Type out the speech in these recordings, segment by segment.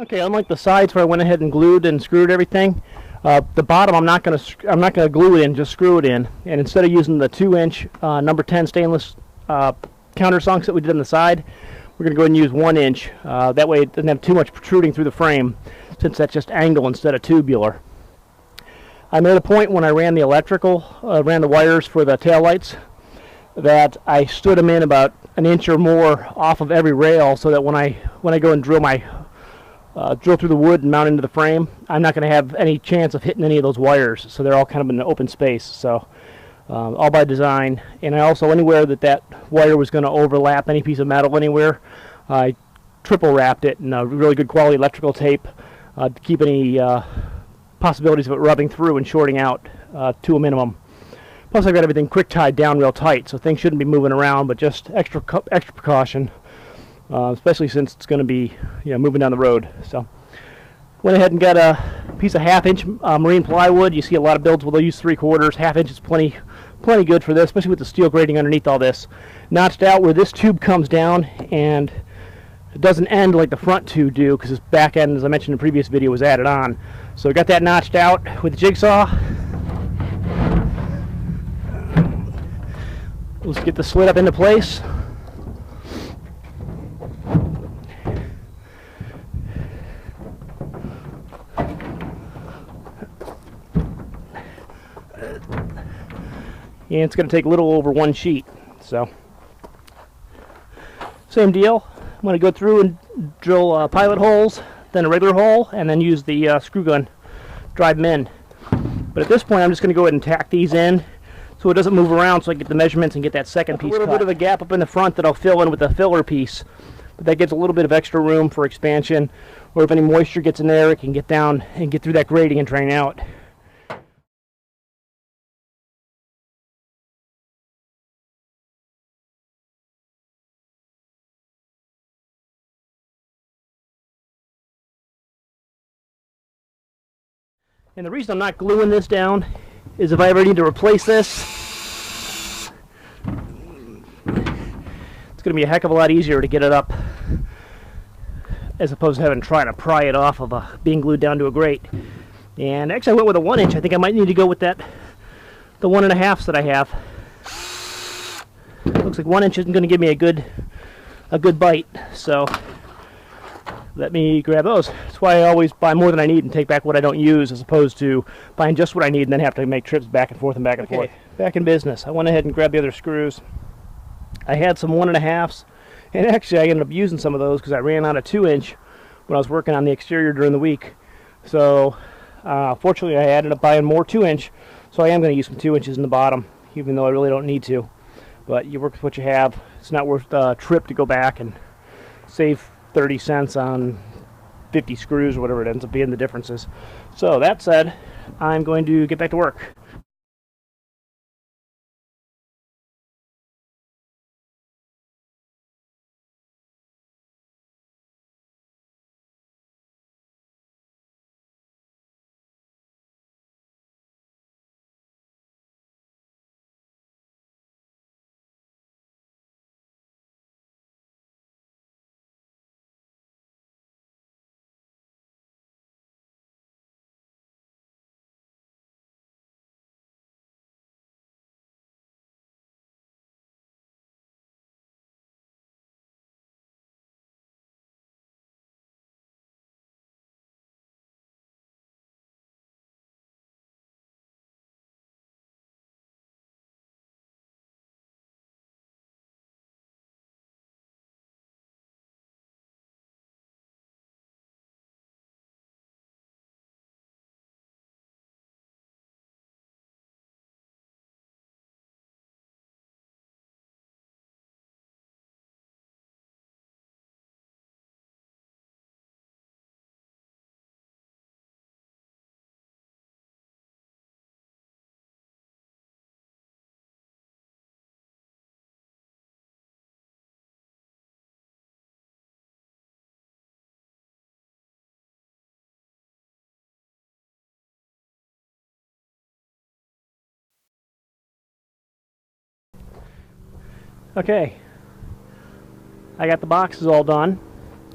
Okay, unlike the sides where I went ahead and glued and screwed everything, the bottom I'm not gonna glue it in, just screw it in. And instead of using the 2-inch number 10 stainless countersunks that we did on the side, we're gonna go ahead and use 1-inch. That way it doesn't have too much protruding through the frame, since that's just angle instead of tubular. I made a point when I ran the ran the wires for the taillights, that I stood them in about an inch or more off of every rail, so that when I go and drill through the wood and mount into the frame, I'm not going to have any chance of hitting any of those wires. So they're all kind of in the open space. So all by design. And I also, anywhere that wire was going to overlap any piece of metal anywhere, I triple wrapped it in a really good quality electrical tape to keep any possibilities of it rubbing through and shorting out to a minimum. Plus, I've got everything quick tied down real tight, so things shouldn't be moving around, but just extra precaution, especially since it's going to be moving down the road. So, went ahead and got a piece of 1/2-inch marine plywood. You see a lot of builds where they'll use 3/4. 1/2 inch is plenty good for this, especially with the steel grating underneath all this. Notched out where this tube comes down, and it doesn't end like the front two do, because this back end, as I mentioned in the previous video, was added on. So we got that notched out with the jigsaw. Let's get the slit up into place. And it's going to take a little over 1 sheet. So, same deal. I'm going to go through and drill pilot holes, then a regular hole, and then use the screw gun, drive them in. But at this point, I'm just going to go ahead and tack these in, so it doesn't move around, so I get the measurements and get that second piece. A little bit of a gap up in the front that I'll fill in with a filler piece, but that gives a little bit of extra room for expansion, or if any moisture gets in there, it can get down and get through that grating and drain out. And the reason I'm not gluing this down is if I ever need to replace this, it's going to be a heck of a lot easier to get it up, as opposed to having to try to pry it off of being glued down to a grate. And actually I went with a 1-inch. I think I might need to go with the 1.5s that I have. Looks like 1 inch isn't going to give me a good bite, so let me grab those. That's why I always buy more than I need and take back what I don't use, as opposed to buying just what I need and then have to make trips back and forth and back and forth. Back in business. I went ahead and grabbed the other screws. I had some 1.5s, and actually I ended up using some of those because I ran out of 2-inch when I was working on the exterior during the week. So fortunately I ended up buying more 2-inch, so I am going to use some 2 inches in the bottom, even though I really don't need to. But you work with what you have. It's not worth the trip to go back and save 30 cents on 50 screws or whatever it ends up being, the differences. So that said, I'm going to get back to work. Okay, I got the boxes all done.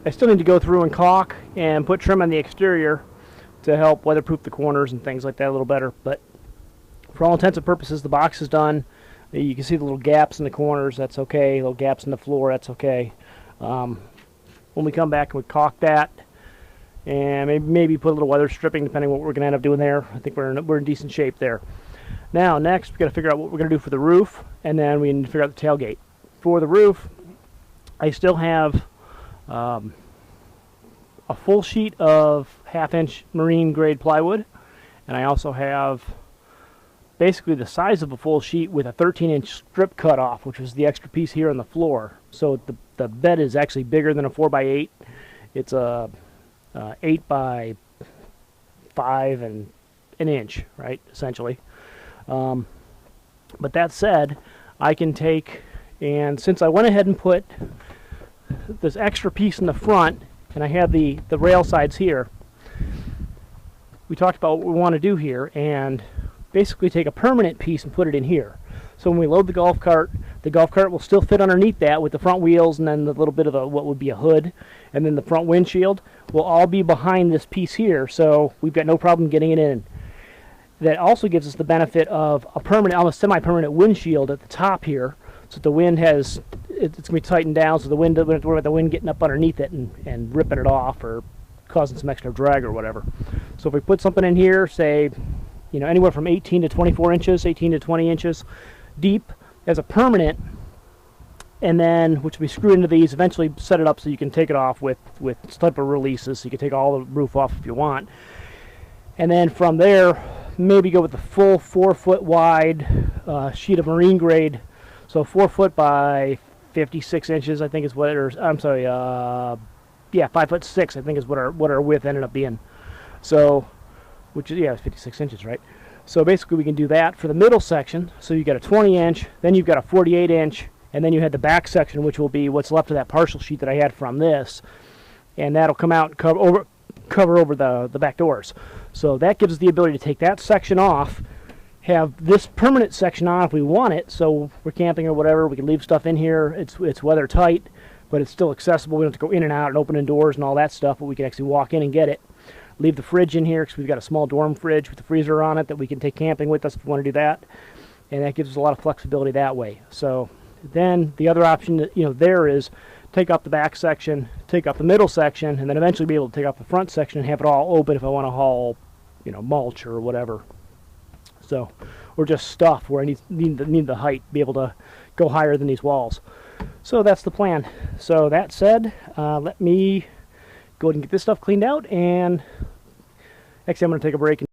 I still need to go through and caulk and put trim on the exterior to help weatherproof the corners and things like that a little better. But for all intents and purposes, the box is done. You can see the little gaps in the corners. That's okay. Little gaps in the floor. That's okay. When we come back, we caulk that and maybe put a little weather stripping, depending on what we're going to end up doing there. I think we're in decent shape there. Now, next, we've got to figure out what we're going to do for the roof, and then we need to figure out the tailgate. For the roof, I still have a full sheet of 1/2-inch marine grade plywood, and I also have basically the size of a full sheet with a 13-inch strip cut off, which is the extra piece here on the floor. So the bed is actually bigger than a 4x8. It's a 8 by 5 and an inch, right, essentially. But that said, I can take, and since I went ahead and put this extra piece in the front, and I have the rail sides here, we talked about what we want to do here, and basically take a permanent piece and put it in here. So when we load the golf cart will still fit underneath that with the front wheels and then the little bit of what would be a hood, and then the front windshield will all be behind this piece here, so we've got no problem getting it in. That also gives us the benefit of a permanent, almost semi-permanent windshield at the top here, so the wind has, it's going to be tightened down, so the wind doesn't have to worry about the wind getting up underneath it and ripping it off or causing some extra drag or whatever. So if we put something in here, say, you know, anywhere from 18 to 24 inches, 18 to 20 inches deep as a permanent, and then which we screw into these, eventually set it up so you can take it off with type of releases, so you can take all the roof off if you want. And then from there, maybe go with the full 4-foot wide sheet of marine grade, so 4 foot by 56 inches, I think is what, or I'm sorry, yeah, 5'6", I think is what our width ended up being. So, which is, yeah, 56 inches, right? So basically we can do that for the middle section. So you've got a 20-inch, then you've got a 48-inch, and then you had the back section, which will be what's left of that partial sheet that I had from this, and that'll come out and cover over the back doors. So that gives us the ability to take that section off, have this permanent section on if we want it, so we're camping or whatever, we can leave stuff in here. It's weather tight, but it's still accessible. We don't have to go in and out and open doors and all that stuff, but we can actually walk in and get it. Leave the fridge in here because we've got a small dorm fridge with the freezer on it that we can take camping with us if we want to do that, and that gives us a lot of flexibility that way. So then the other option that, you know, there is take off the back section, take off the middle section, and then eventually be able to take off the front section and have it all open if I want to haul, you know, mulch or whatever. So, or just stuff where I need the height, be able to go higher than these walls. So that's the plan. So that said, let me go ahead and get this stuff cleaned out, and actually I'm going to take a break.